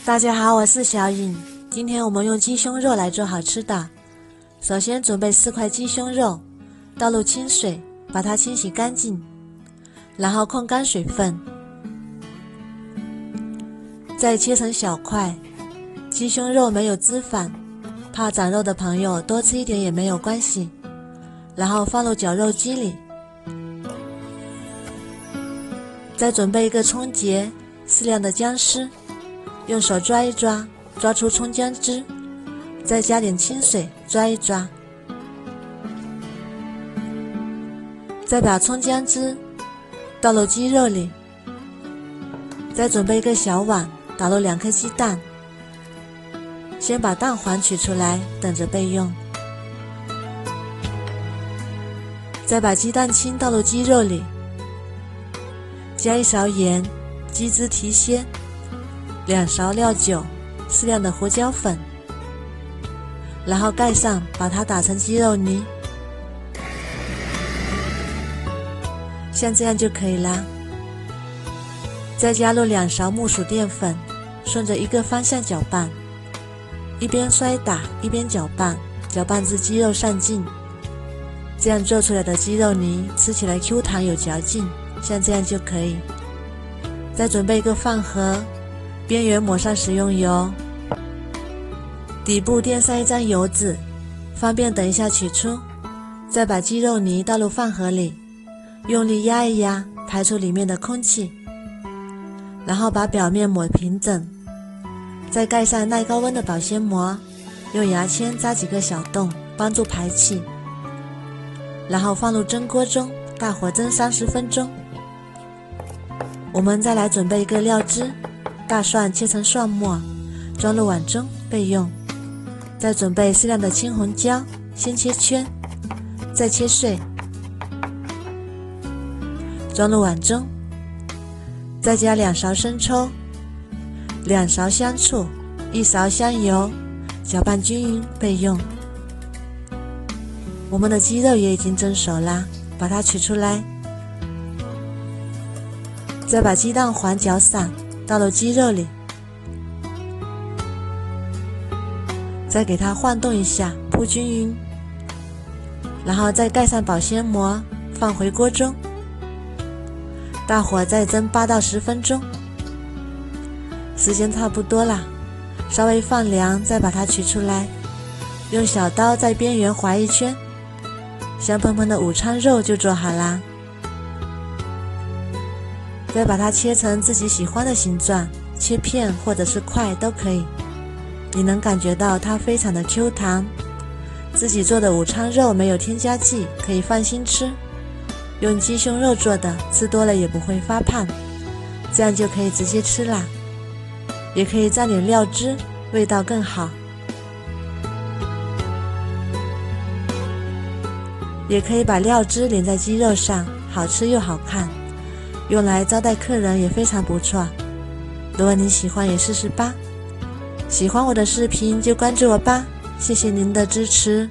大家好，我是小颖。今天我们用鸡胸肉来做好吃的。首先准备4块鸡胸肉，倒入清水，把它清洗干净，然后控干水分，再切成小块。鸡胸肉没有脂肪，怕长肉的朋友多吃一点也没有关系。然后放入绞肉机里，再准备一个葱节，适量的姜丝，用手抓一抓，抓出葱姜汁，再加点清水抓一抓，再把葱姜汁倒入鸡肉里，再准备一个小碗，打入2颗鸡蛋，先把蛋黄取出来，等着备用。再把鸡蛋清倒入鸡肉里，加1勺盐，鸡汁提鲜，2勺料酒，适量的胡椒粉，然后盖上，把它打成鸡肉泥，像这样就可以啦。再加入2勺木薯淀粉，顺着一个方向搅拌，一边摔打一边搅拌，搅拌至鸡肉上劲。这样做出来的鸡肉泥吃起来 Q 弹有嚼劲，像这样就可以。再准备一个饭盒，边缘抹上食用油，底部垫上一张油纸，方便等一下取出。再把鸡肉泥倒入饭盒里，用力压一压，排出里面的空气，然后把表面抹平整，再盖上耐高温的保鲜膜，用牙签扎几个小洞，帮助排气。然后放入蒸锅中，大火蒸30分钟。我们再来准备一个料汁，大蒜切成蒜末，装入碗中备用。再准备适量的青红椒，先切圈，再切碎，装入碗中。再加2勺生抽，2勺香醋，1勺香油，搅拌均匀备用。我们的鸡肉也已经蒸熟啦，把它取出来，再把鸡蛋黄搅散，倒入鸡肉里，再给它晃动一下，铺均匀，然后再盖上保鲜膜，放回锅中，大火再蒸8到10分钟。时间差不多啦，稍微放凉，再把它取出来，用小刀在边缘划一圈，香喷喷的午餐肉就做好啦。再把它切成自己喜欢的形状，切片或者是块都可以。你能感觉到它非常的 Q 弹，自己做的午餐肉没有添加剂，可以放心吃。用鸡胸肉做的，吃多了也不会发胖，这样就可以直接吃啦。也可以蘸点料汁，味道更好。也可以把料汁淋在鸡肉上，好吃又好看，用来招待客人也非常不错。如果你喜欢也试试吧。喜欢我的视频就关注我吧，谢谢您的支持。